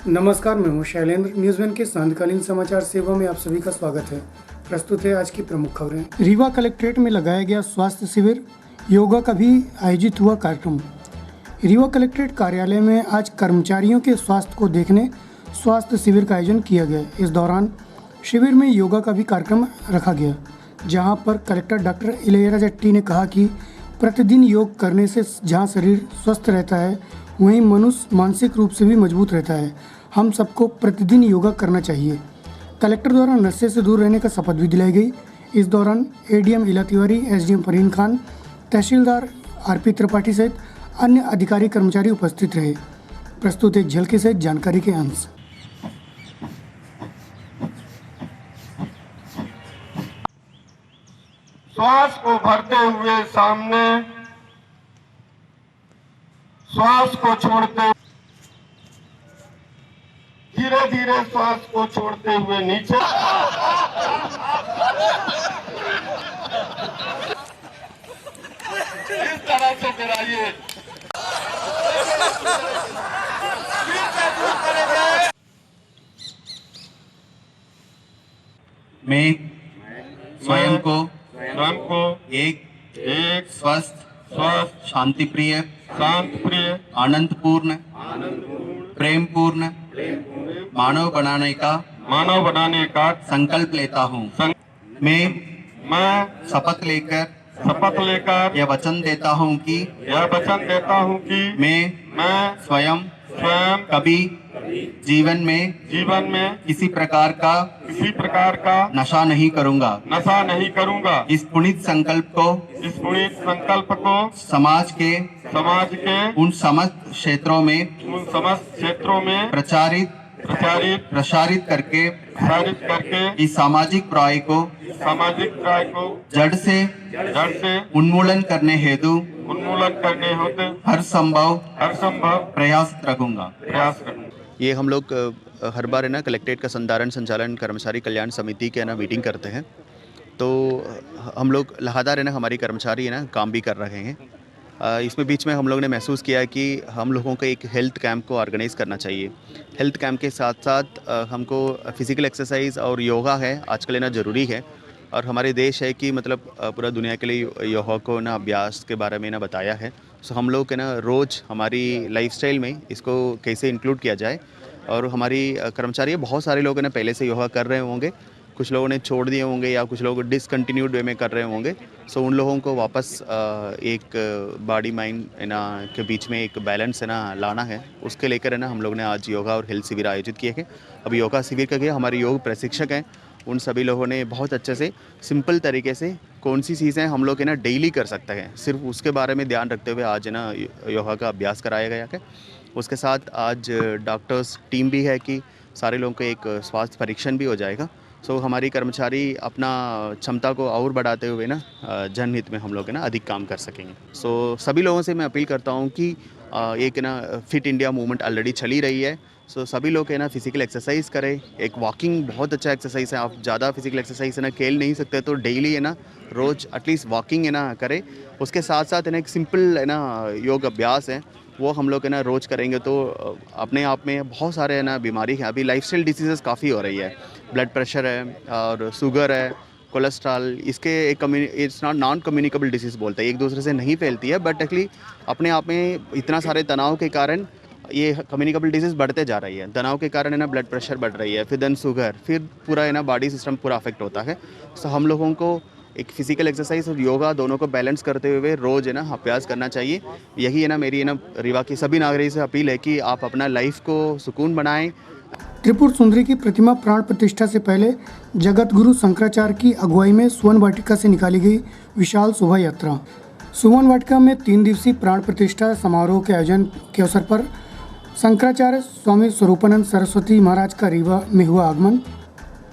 नमस्कार, मैं हूं शैलेंद्र। न्यूज़1 के सांध्यकालीन समाचार सेवा में आप सभी का स्वागत है। प्रस्तुत है आज की प्रमुख खबरें। रीवा कलेक्ट्रेट में लगाया गया स्वास्थ्य शिविर, योगा का भी आयोजित हुआ कार्यक्रम। रीवा कलेक्ट्रेट कार्यालय में आज कर्मचारियों के स्वास्थ्य को देखने स्वास्थ्य शिविर का आयोजन किया गया। इस दौरान शिविर में योगा का भी कार्यक्रम रखा गया, जहां पर कलेक्टर डॉक्टर इलैयाराजा जट्टी ने कहा कि प्रतिदिन योग करने से जहां शरीर स्वस्थ रहता है, वहीं मनुष्य मानसिक रूप से भी मजबूत रहता है। हम सबको प्रतिदिन योगा करना चाहिए। कलेक्टर द्वारा नशे से दूर रहने का शपथ भी दिलाई गई। इस दौरान एडीएम इला तिवारी, एसडीएम फरीन खान, तहसीलदार आरपी त्रिपाठी सहित अन्य अधिकारी कर्मचारी उपस्थित रहे। प्रस्तुत एक झलकी सहित जानकारी के अंश। श्वास को भरते हुए सामने, श्वास को छोड़ते, धीरे धीरे श्वास को छोड़ते हुए नीचे। इस तरह से गिराइए। मैं स्वयं को एक स्वस्थ, शांतिप्रिय, आनंदपूर्ण, प्रेमपूर्ण मानव बनाने का संकल्प लेता हूँ। मैं शपथ लेकर यह वचन देता हूँ कि मैं स्वयं कभी जीवन में किसी प्रकार का नशा नहीं करूँगा। इस पुनीत संकल्प को समाज के उन समस्त क्षेत्रों में प्रसारित करके इस सामाजिक बुराई को जड़ से उन्मूलन करने हेतु हर संभव प्रयास रखूंगा। ये हम लोग हर बार है ना कलेक्ट्रेट का संचालन कर्मचारी कल्याण समिति के है ना मीटिंग करते हैं, तो हम लोग लगातार है ना हमारी कर्मचारी है ना काम भी कर रहे हैं। इसमें बीच में हम लोग ने महसूस किया कि हम लोगों को एक हेल्थ कैंप को ऑर्गेनाइज़ करना चाहिए। हेल्थ कैंप के साथ साथ हमको फिज़िकल एक्सरसाइज और योगा है आजकल है ना ज़रूरी है, और हमारे देश है कि मतलब पूरा दुनिया के लिए योगा को ना अभ्यास के बारे में ना बताया है। सो हम लोग है ना रोज़ हमारी लाइफस्टाइल में इसको कैसे इंक्लूड किया जाए। और हमारी कर्मचारी बहुत सारे लोग है ना पहले से योगा कर रहे होंगे, कुछ लोगों ने छोड़ दिए होंगे या कुछ लोग डिसकंटिन्यूड वे में कर रहे होंगे। सो उन लोगों को वापस एक बॉडी माइंड है ना के बीच में एक बैलेंस है ना लाना है, उसके लेकर है ना हम लोग ने आज योगा और हेल्थ शिविर आयोजित किए हैं। अब योगा शिविर का क्या, हमारे योग प्रशिक्षक हैं, उन सभी लोगों ने बहुत अच्छे से सिंपल तरीके से कौन सी चीज़ें हम लोग है ना डेली कर सकते हैं, सिर्फ उसके बारे में ध्यान रखते हुए आज है ना योगा का अभ्यास कराया गया है। उसके साथ आज डॉक्टर्स टीम भी है कि सारे लोगों को एक स्वास्थ्य परीक्षण भी हो जाएगा। सो हमारी कर्मचारी अपना क्षमता को और बढ़ाते हुए ना जनहित में हम लोग है ना अधिक काम कर सकेंगे। सो सभी लोगों से मैं अपील करता हूँ कि एक ना फिट इंडिया मूवमेंट ऑलरेडी चली रही है। सो सभी लोग है ना फिज़िकल एक्सरसाइज करें। एक वॉकिंग बहुत अच्छा एक्सरसाइज है। आप ज़्यादा फिज़िकल एक्सरसाइज है ना खेल नहीं सकते तो डेली है ना रोज़ एटलीस्ट वॉकिंग है ना करें। उसके साथ साथ है ना एक सिंपल है ना योग अभ्यास है, वो हम लोग है ना रोज़ करेंगे तो अपने आप में बहुत सारे है ना बीमारी है। अभी लाइफस्टाइल डिसीज़ेस काफ़ी हो रही है, ब्लड प्रेशर है और शुगर है, कोलेस्ट्रॉल, इसके एक इट्स नॉन कम्युनिकेबल डिसीज़ बोलते हैं, एक दूसरे से नहीं फैलती है, बट एक्चुअली अपने आप में इतना सारे तनाव के कारण ये कम्युनिकेबल डिसीज़ बढ़ते जा रही है। तनाव के कारण है ना ब्लड प्रेशर बढ़ रही है, फिर देन शुगर, फिर पूरा है ना बॉडी सिस्टम पूरा अफेक्ट होता है। सो हम लोगों को एक फिज़िकल एक्सरसाइज और योगा दोनों को बैलेंस करते हुए रोज़ है ना अभ्यास करना चाहिए। यही है ना मेरी है ना रीवा की सभी नागरिक से अपील है कि आप अपना लाइफ को सुकून बनाएं। त्रिपुर सुंदरी की प्रतिमा प्राण प्रतिष्ठा से पहले जगत गुरु शंकराचार्य की अगुवाई में सुवर्ण वाटिका से निकाली गई विशाल शोभा यात्रा। सुवर्ण वाटिका में 3 दिवसीय प्राण प्रतिष्ठा समारोह के आयोजन के अवसर पर शंकराचार्य स्वामी स्वरूपानंद सरस्वती महाराज का रीवा में हुआ आगमन।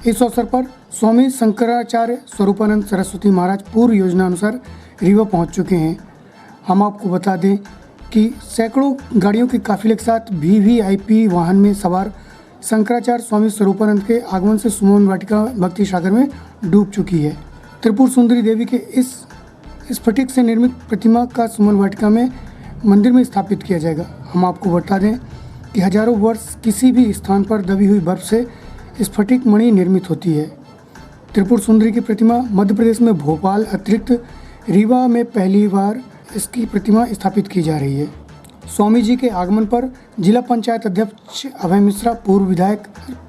इस अवसर पर स्वामी शंकराचार्य स्वरूपानंद सरस्वती महाराज पूर्व योजना अनुसार रीवा पहुंच चुके हैं। हम आपको बता दें कि सैकड़ों गाड़ियों के काफिले के साथ वीवीआईपी वाहन में सवार शंकराचार्य स्वामी स्वरूपानंद के आगमन से सुवर्ण वाटिका भक्ति सागर में डूब चुकी है। त्रिपुर सुंदरी देवी के इस स्फटिक से निर्मित प्रतिमा का सुवर्ण वाटिका में मंदिर में स्थापित किया जाएगा। हम आपको बता दें कि हजारों वर्ष किसी भी स्थान पर दबी हुई बर्फ से स्फटिक मणि निर्मित होती है। त्रिपुर सुंदरी की प्रतिमा मध्य प्रदेश में भोपाल अतिरिक्त रीवा में पहली बार इसकी प्रतिमा स्थापित की जा रही है। स्वामी जी के आगमन पर जिला पंचायत अध्यक्ष अभय मिश्रा, पूर्व विधायक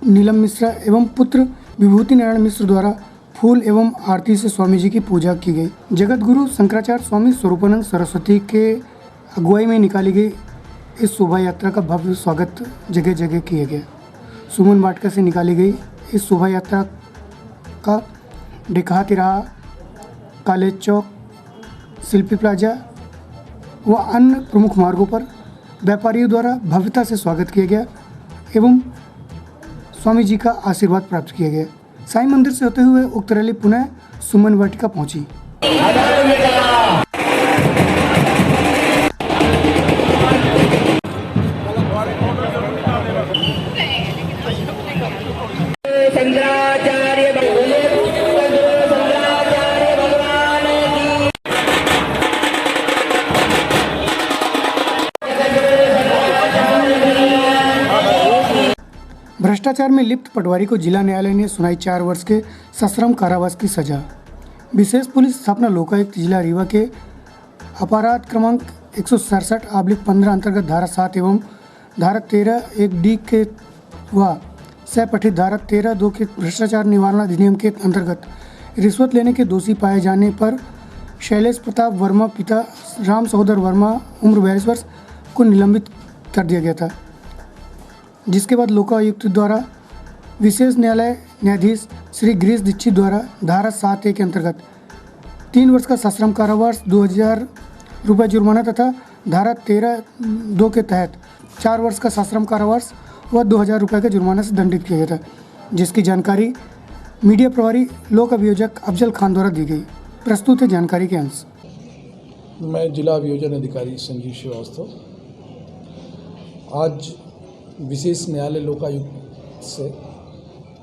नीलम मिश्रा एवं पुत्र विभूति नारायण मिश्र द्वारा फूल एवं आरती से स्वामी जी की पूजा की गई। जगत गुरु शंकराचार्य स्वामी स्वरूपानंद सरस्वती के अगुवाई में निकाली गई इस शोभा यात्रा का भव्य स्वागत जगह जगह किया गया। सुमन वाटिका से निकाली गई इस शोभा यात्रा का डेकहा तिराहा, कॉलेज चौक, शिल्पी प्लाजा व अन्य प्रमुख मार्गों पर व्यापारियों द्वारा भव्यता से स्वागत किया गया एवं स्वामी जी का आशीर्वाद प्राप्त किया गया। साईं मंदिर से होते हुए उक्त रैली पुनः सुमन वाटिका पहुंची। भ्रष्टाचार में लिप्त पटवारी को जिला न्यायालय ने सुनाई 4 वर्ष के सश्रम कारावास की सजा। विशेष पुलिस स्थापना लोकायुक्त जिला रीवा के अपराध क्रमांक 167/15 अंतर्गत धारा 7 एवं धारा 13(1)D के व सह पठित धारा 13(2) के भ्रष्टाचार निवारण अधिनियम के अंतर्गत रिश्वत लेने के दोषी पाए जाने पर शैलेश प्रताप वर्मा पिता राम सहोदर वर्मा उम्र 42 वर्ष को निलंबित कर दिया गया था, जिसके बाद लोकायुक्त द्वारा विशेष न्यायालय न्यायाधीश श्री गिरीश दीक्षित द्वारा धारा 7(a) के अंतर्गत 3 वर्ष का सश्रम कारावास, 2000 रुपये जुर्माना तथा धारा 13(2) के तहत 4 वर्ष का सश्रम कारावास व 2000 रुपये के जुर्माना से दंडित किया गया था, जिसकी जानकारी मीडिया प्रभारी लोक अभियोजक अफजल खान द्वारा दी गई। प्रस्तुत है जानकारी के अंश। मैं जिला अभियोजन अधिकारी संजीव श्रीवास्तव आज विशेष न्यायालय लोकायुक्त से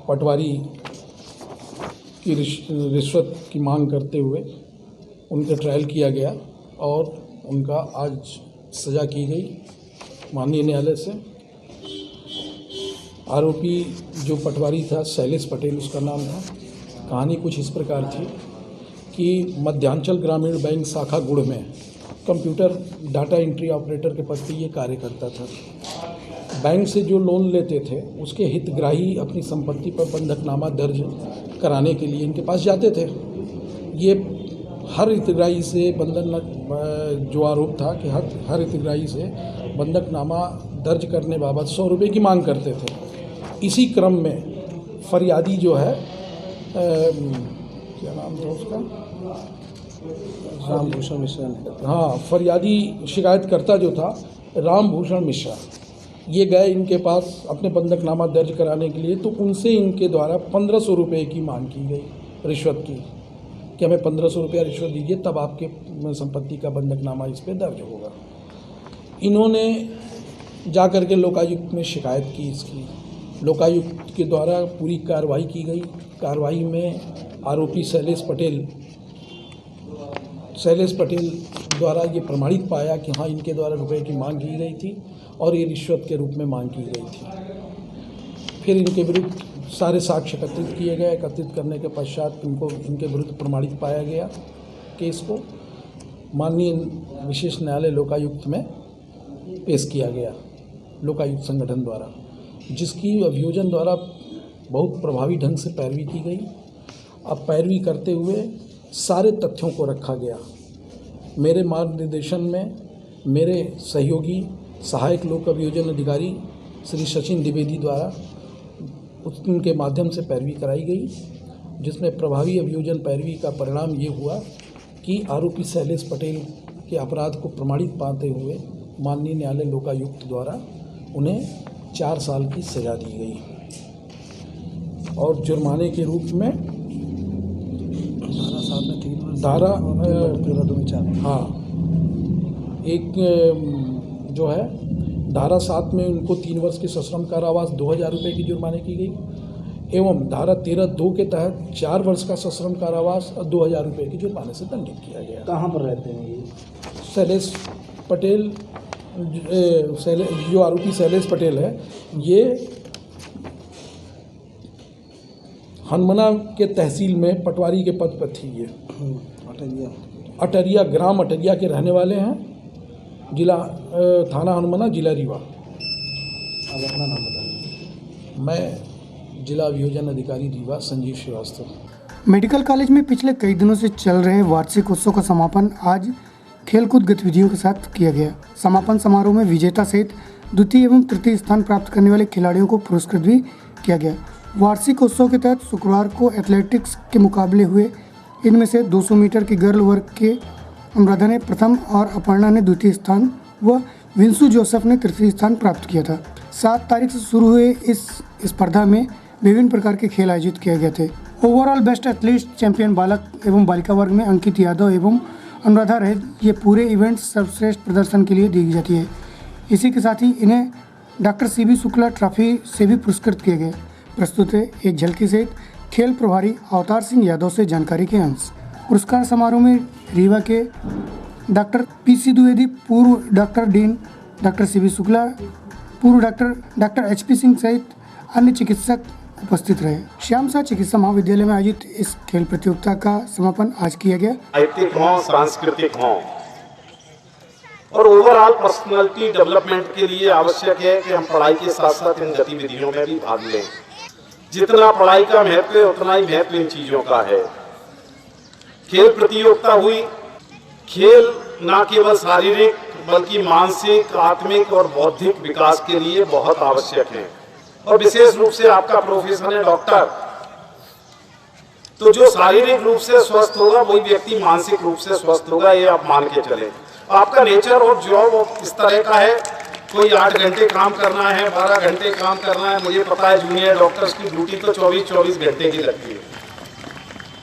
पटवारी की रिश्वत की मांग करते हुए उनका ट्रायल किया गया और उनका आज सज़ा की गई माननीय न्यायालय से। आरोपी जो पटवारी था शैलेश पटेल उसका नाम था। कहानी कुछ इस प्रकार थी कि मध्यांचल ग्रामीण बैंक शाखा गुड़ में कंप्यूटर डाटा एंट्री ऑपरेटर के पद पर ये कार्य करता था। बैंक से जो लोन लेते थे उसके हितग्राही अपनी संपत्ति पर बंधकनामा दर्ज कराने के लिए इनके पास जाते थे। ये हर हितग्राही से जो आरोप था कि हर हितग्राही से बंधकनामा दर्ज करने बाबत 100 रुपये की मांग करते थे। इसी क्रम में फरियादी जो है क्या नाम था उसका, रामभूषण मिश्रा। हाँ, फरियादी शिकायतकर्ता जो था रामभूषण मिश्रा, ये गए इनके पास अपने बंधकनामा दर्ज कराने के लिए, तो उनसे इनके द्वारा 1500 रुपये की मांग की गई रिश्वत की कि हमें 1500 रुपया रिश्वत दीजिए तब आपके संपत्ति का बंधकनामा इस पर दर्ज होगा। इन्होंने जा कर के लोकायुक्त में शिकायत की इसकी। लोकायुक्त के द्वारा पूरी कार्रवाई की गई। कार्रवाई में आरोपी शैलेश पटेल द्वारा ये प्रमाणित पाया कि हाँ इनके द्वारा रुपए की मांग की गई थी और ये रिश्वत के रूप में मांग की गई थी। फिर इनके विरुद्ध सारे साक्ष्य एकत्रित किए गए। एकत्रित करने के पश्चात इनके विरुद्ध प्रमाणित पाया गया केस को माननीय विशेष न्यायालय लोकायुक्त में पेश किया गया लोकायुक्त संगठन द्वारा, जिसकी अभियोजन द्वारा बहुत प्रभावी ढंग से पैरवी की गई। अब पैरवी करते हुए सारे तथ्यों को रखा गया। मेरे मार्गनिर्देशन में मेरे सहयोगी सहायक लोक अभियोजन अधिकारी श्री सचिन द्विवेदी द्वारा उनके माध्यम से पैरवी कराई गई, जिसमें प्रभावी अभियोजन पैरवी का परिणाम ये हुआ कि आरोपी शैलेश पटेल के अपराध को प्रमाणित पाते हुए माननीय न्यायालय लोकायुक्त द्वारा उन्हें 4 साल की सज़ा दी गई और जुर्माने के रूप में धारा 13(2)(4 हाँ एक जो है धारा 7 में उनको 3 वर्ष के सश्रम कारावास 2000 रुपये की जुर्माने की गई एवं धारा 13(2) के तहत 4 वर्ष का सश्रम कारावास और 2000 रुपये की जुर्माने से दंडित किया गया। कहाँ पर रहते हैं ये? शैलेश पटेल जो आरोपी शैलेश पटेल है, ये हनुमना के तहसील में पटवारी के पद पर थी। ये अटरिया ग्राम अटरिया के रहने वाले हैं, जिला थाना हनुमना, जिला रीवा। अब अपना नाम बताइए। मैं जिला अभियोजन अधिकारी रीवा संजीव श्रीवास्तव। मेडिकल कॉलेज में पिछले कई दिनों से चल रहे वार्षिक उत्सव का समापन आज खेलकूद गतिविधियों के साथ किया गया। समापन समारोह में विजेता सहित द्वितीय एवं तृतीय स्थान प्राप्त करने वाले खिलाड़ियों को पुरस्कृत भी किया गया। वार्षिक उत्सव के तहत शुक्रवार को एथलेटिक्स के मुकाबले हुए। इनमें से 200 मीटर की गर्ल वर्ग के अनुराधा ने प्रथम और अपर्णा ने द्वितीय स्थान व विंसू जोसेफ ने तृतीय स्थान प्राप्त किया था। 7 तारीख से शुरू हुए इस स्पर्धा में विभिन्न प्रकार के खेल आयोजित किए गए थे। ओवरऑल बेस्ट एथलीट चैंपियन बालक एवं बालिका वर्ग में अंकित यादव एवं अनुराधा रहे। ये पूरे इवेंट सर्वश्रेष्ठ प्रदर्शन के लिए दी जाती है। इसी के साथ ही इन्हें डॉक्टर सीबी शुक्ला ट्रॉफी से भी पुरस्कृत किए गए। प्रस्तुत है एक झलकी सहित खेल प्रभारी अवतार सिंह यादव से जानकारी के अंश। पुरस्कार समारोह में रीवा के डॉक्टर पीसी द्विवेदी, पूर्व doctor dean doctor CB Shukla, पूर्व डॉक्टर HP सिंह सहित अन्य चिकित्सक उपस्थित रहे। श्याम शाह चिकित्सा महाविद्यालय में आयोजित इस खेल प्रतियोगिता का समापन आज किया गया। साहित्यिक हों, सांस्कृतिक हों और ओवरऑल पर्सनालिटी डेवलपमेंट के लिए आवश्यक है कि हम पढ़ाई के साथ साथ इन गतिविधियों में भी भाग लें। जितना पढ़ाई का महत्व है उतना ही महत्व इन चीजों का है। खेल प्रतियोगिता हुई। खेल न केवल शारीरिक बल्कि मानसिक, आत्मिक और बौद्धिक विकास के लिए बहुत आवश्यक है। और विशेष रूप से आपका प्रोफेशन है डॉक्टर, तो जो शारीरिक रूप से स्वस्थ होगा वही व्यक्ति मानसिक रूप से स्वस्थ होगा, ये आप मान के चले। आपका नेचर और जॉब इस तरह का है, कोई 8 घंटे काम करना है, 12 घंटे काम करना है। मुझे पता है जूनियर डॉक्टर्स की ड्यूटी तो 24 घंटे की लगती है।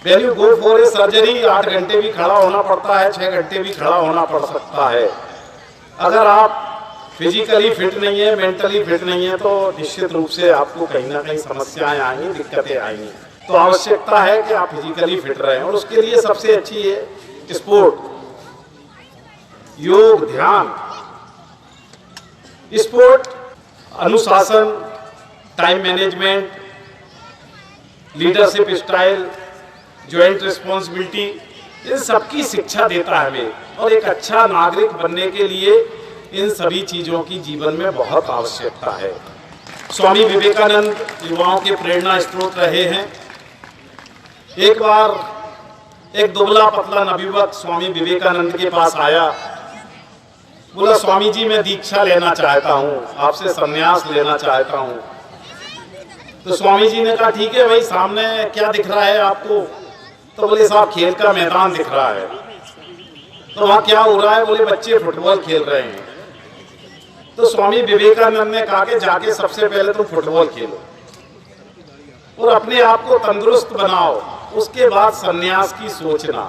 When you go for a surgery 8 घंटे भी खड़ा होना पड़ता है, 6 घंटे भी खड़ा होना पड़ सकता है। अगर आप फिजिकली फिट नहीं है, मेंटली फिट नहीं है, तो निश्चित रूप से आपको कहीं ना कहीं समस्याएं आएंगी, दिक्कतें आएंगी। तो आवश्यकता है कि आप फिजिकली फिट रहें और उसके लिए सबसे अच्छी है स्पोर्ट, योग, ध्यान। स्पोर्ट अनुशासन, time management, leadership style, joint responsibility, इन सबकी शिक्षा देता है हमें। और एक अच्छा नागरिक बनने के लिए इन सभी चीजों की जीवन में बहुत आवश्यकता है। स्वामी विवेकानंद युवाओं के प्रेरणा स्रोत रहे हैं। एक बार एक दुबला पतला नवयुवक स्वामी विवेकानंद के पास आया, बोला स्वामी जी मैं दीक्षा लेना चाहता हूँ, आपसे संन्यास लेना चाहता हूँ। तो स्वामी जी ने कहा ठीक है भाई, सामने क्या दिख रहा है आपको? तो बोले साहब खेल का मैदान दिख रहा है। तो वहाँ क्या हो रहा है? बोले बच्चे फुटबॉल खेल रहे हैं। तो स्वामी विवेकानंद ने कहा कि जाके सबसे पहले तुम फुटबॉल खेलो और अपने आप को तंदुरुस्त बनाओ, उसके बाद संन्यास की सोचना।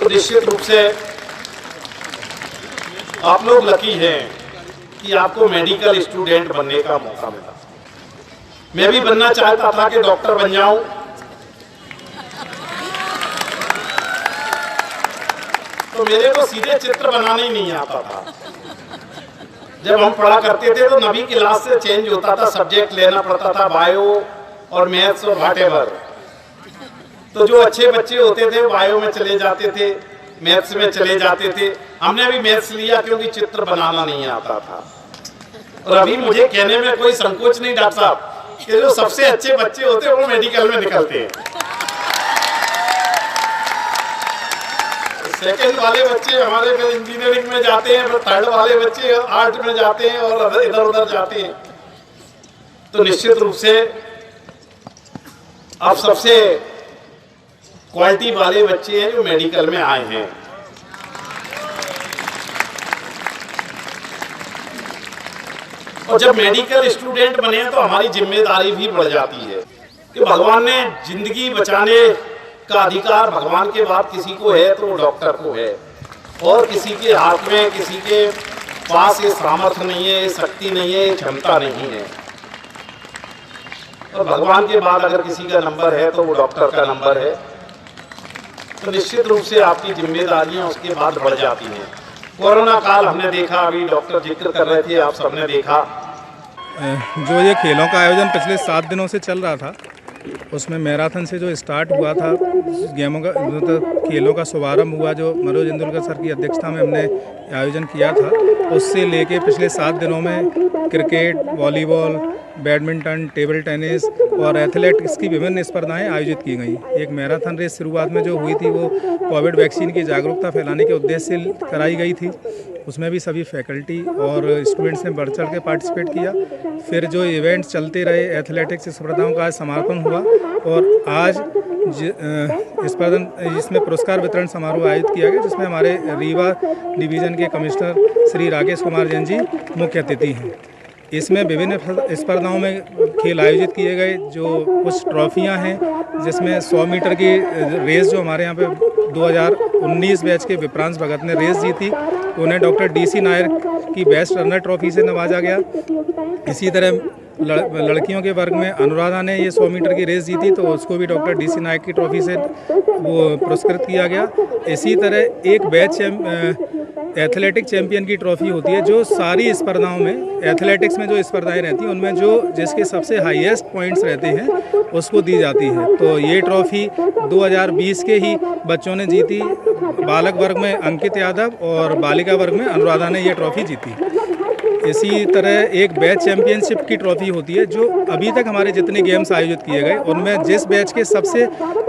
तो निश्चित रूप से आप लोग लकी हैं कि आपको मेडिकल स्टूडेंट बनने का मौका मिला। मैं भी बनना चाहता था कि डॉक्टर बन जाऊं, तो मेरे को सीधे चित्र बनाना ही नहीं आता था। जब हम पढ़ा करते थे तो नवी क्लास से चेंज होता था, सब्जेक्ट लेना पड़ता था, बायो और मैथ्स और व्हाटएवर। तो जो अच्छे बच्चे होते थे बायो में चले जाते थे, मैथ्स में चले जाते थे। हमने भी मैथ्स लिया क्योंकि चित्र बनाना नहीं आता था। और अभी मुझे कहने में कोई संकोच नहीं डॉक्टर साहब कि जो सबसे अच्छे बच्चे होते हैं वो मेडिकल में निकलते हैं। सेकंड वाले बच्चे हमारे फिर इंजीनियरिंग में जाते हैं, फिर थर्ड वाले बच्चे आर्ट में जाते हैं और इधर उधर जाते हैं। तो निश्चित रूप से आप सबसे क्वालिटी वाले बच्चे हैं जो मेडिकल में आए हैं। और जब मेडिकल स्टूडेंट बने तो हमारी जिम्मेदारी भी बढ़ जाती है कि भगवान ने जिंदगी बचाने का अधिकार भगवान के बाद किसी को है तो वो डॉक्टर को है। और किसी के हाथ में, किसी के पास ये सामर्थ्य नहीं है, ये शक्ति नहीं है, ये क्षमता नहीं है। और भगवान के बाद अगर किसी का नंबर है तो वो डॉक्टर का नंबर है। तो निश्चित रूप से आपकी जिम्मेदारियां उसके बाद बढ़ जाती हैं। कोरोना काल हमने देखा, अभी डॉक्टर जिक्र कर रहे थे, आप सबने देखा। जो ये खेलों का आयोजन पिछले 7 दिनों से चल रहा था, उसमें मैराथन से जो स्टार्ट हुआ था, गेमों का मतलब खेलों का शुभारंभ हुआ जो मनोज इंदुलकर सर की अध्यक्षता में हमने आयोजन किया था, उससे लेके पिछले 7 दिनों में cricket, volleyball, badminton, table tennis और एथलेटिक्स की विभिन्न स्पर्धाएं आयोजित की गई। एक मैराथन रेस शुरुआत में जो हुई थी वो कोविड वैक्सीन की जागरूकता फैलाने के उद्देश्य से कराई गई थी। उसमें भी सभी फैकल्टी और स्टूडेंट्स ने बढ़ चढ़ के पार्टिसिपेट किया। फिर जो इवेंट्स चलते रहे, एथलेटिक्स स्पर्धाओं का आज समापन हुआ और आज इसमें पुरस्कार वितरण समारोह आयोजित किया गया, जिसमें हमारे रीवा डिवीज़न के कमिश्नर श्री राकेश कुमार जैन जी मुख्य अतिथि हैं। इसमें विभिन्न स्पर्धाओं में खेल आयोजित किए गए, जो कुछ ट्रॉफियां हैं, जिसमें 100 मीटर की रेस जो हमारे यहाँ पे 2019 बैच के विप्रांश भगत ने रेस जीती, उन्हें डॉक्टर DC नायर की बेस्ट रनर ट्रॉफी से नवाजा गया। इसी तरह लड़कियों के वर्ग में अनुराधा ने ये 100 मीटर की रेस जीती, तो उसको भी डॉक्टर DC नायक की ट्रॉफी से वो पुरस्कृत किया गया। इसी तरह एक बैच एथलेटिक चैंपियन की ट्रॉफी होती है, जो सारी स्पर्धाओं में, एथलेटिक्स में जो स्पर्धाएं रहती हैं उनमें जो जिसके सबसे हाईएस्ट पॉइंट्स रहते हैं उसको दी जाती है। तो ये ट्रॉफी 2020 के ही बच्चों ने जीती। बालक वर्ग में अंकित यादव और बालिका वर्ग में अनुराधा ने ये ट्रॉफी जीती। इसी तरह एक बैच चैंपियनशिप की ट्रॉफी होती है, जो अभी तक हमारे जितने गेम्स आयोजित किए गए उनमें जिस बैच के सबसे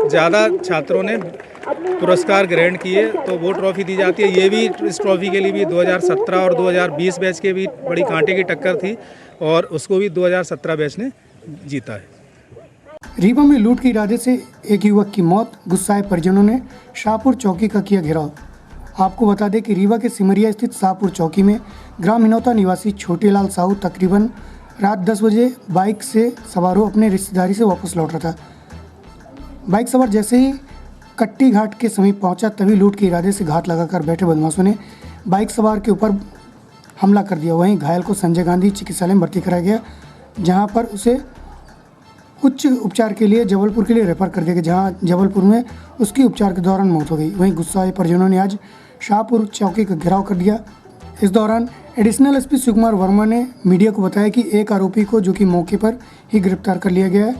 ज़्यादा छात्रों ने पुरस्कार ग्रहण किए तो वो ट्रॉफी दी जाती है। ये भी इस ट्रॉफी के लिए भी 2017 और 2020 बैच के भी बड़ी कांटे की टक्कर थी और उसको भी 2017 बैच ने जीता है। रीवा में लूट के इरादे से एक युवक की मौत, गुस्साए परिजनों ने शाहपुर चौकी का किया घेराव। आपको बता दें कि रीवा के सिमरिया स्थित शाहपुर चौकी में ग्राम हिनौता निवासी छोटेलाल साहू तकरीबन रात 10 बजे बाइक से सवार हो अपने रिश्तेदारी से वापस लौट रहा था। बाइक सवार जैसे ही कट्टी घाट के समीप पहुंचा, तभी लूट के इरादे से घात लगाकर बैठे बदमाशों ने बाइक सवार के ऊपर हमला कर दिया। वहीं घायल को संजय गांधी चिकित्सालय में भर्ती कराया गया, जहां पर उसे उच्च उपचार के लिए जबलपुर के लिए रेफर कर दिया गया, जहां जबलपुर में उसकी उपचार के दौरान मौत हो गई। वहीं गुस्साए परिजनों ने आज शाहपुर चौकी का घेराव कर दिया। इस दौरान एडिशनल SP शिव कुमार वर्मा ने मीडिया को बताया कि एक आरोपी को जो कि मौके पर ही गिरफ्तार कर लिया गया है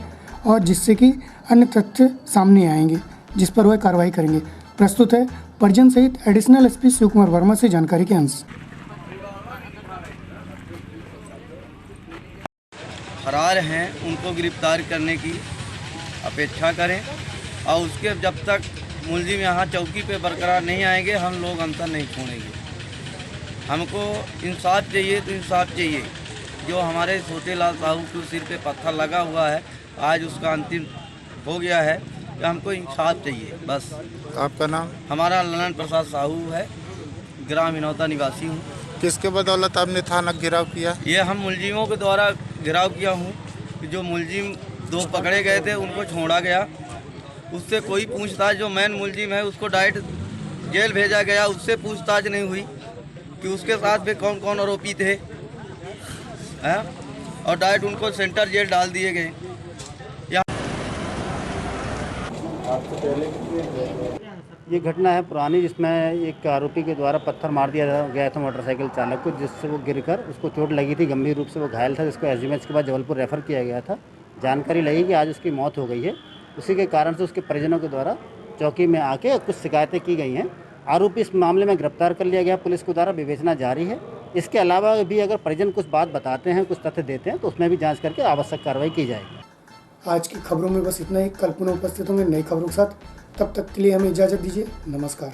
और जिससे कि अन्य तथ्य सामने आएंगे, जिस पर वह कार्रवाई करेंगे। प्रस्तुत है परिजन सहित एडिशनल SP शिव कुमार वर्मा से जानकारी के अंश। फरार हैं उनको गिरफ्तार करने की अपेक्षा करें और उसके जब तक मुलजिम यहाँ चौकी पे बरकरार नहीं आएंगे हम लोग अनशन नहीं छोड़ेंगे। हमको इंसाफ चाहिए तो इंसाफ चाहिए। जो हमारे छोटेलाल साहू के सिर पे पत्थर लगा हुआ है, आज उसका अंतिम हो गया है, तो हमको इंसाफ चाहिए बस। आपका नाम? हमारा ललन प्रसाद साहू है, ग्राम हिनौता निवासी हूँ। किसके बदौलत आपने थाना घेराव किया? ये हम मुलजिमों के द्वारा घेराव किया हूँ कि जो मुलजिम 2 पकड़े गए थे उनको छोड़ा गया, उससे कोई पूछताछ, जो मेन मुलजिम है उसको डायरेक्ट जेल भेजा गया, उससे पूछताछ नहीं हुई कि उसके साथ में कौन कौन आरोपी थे हैं, और डायरेक्ट उनको सेंटर जेल डाल दिए गए। ये घटना है पुरानी, जिसमें एक आरोपी के द्वारा पत्थर मार दिया गया था मोटरसाइकिल चालक को, जिससे वो गिरकर उसको चोट लगी थी, गंभीर रूप से वो घायल था, जिसको SGMH के बाद जबलपुर रेफर किया गया था। जानकारी लगी कि आज उसकी मौत हो गई है। उसी के कारण से उसके परिजनों के द्वारा चौकी में आके कुछ शिकायतें की गई हैं। आरोपी इस मामले में गिरफ्तार कर लिया गया, पुलिस के द्वारा विवेचना जारी है। इसके अलावा भी अगर परिजन कुछ बात बताते हैं, कुछ तथ्य देते हैं, तो उसमें भी जाँच करके आवश्यक कार्रवाई की जाएगी। आज की खबरों में बस इतना ही। कल पुनः उपस्थित होंगे नई खबरों के साथ। तब तक के लिए हमें इजाज़त दीजिए। नमस्कार।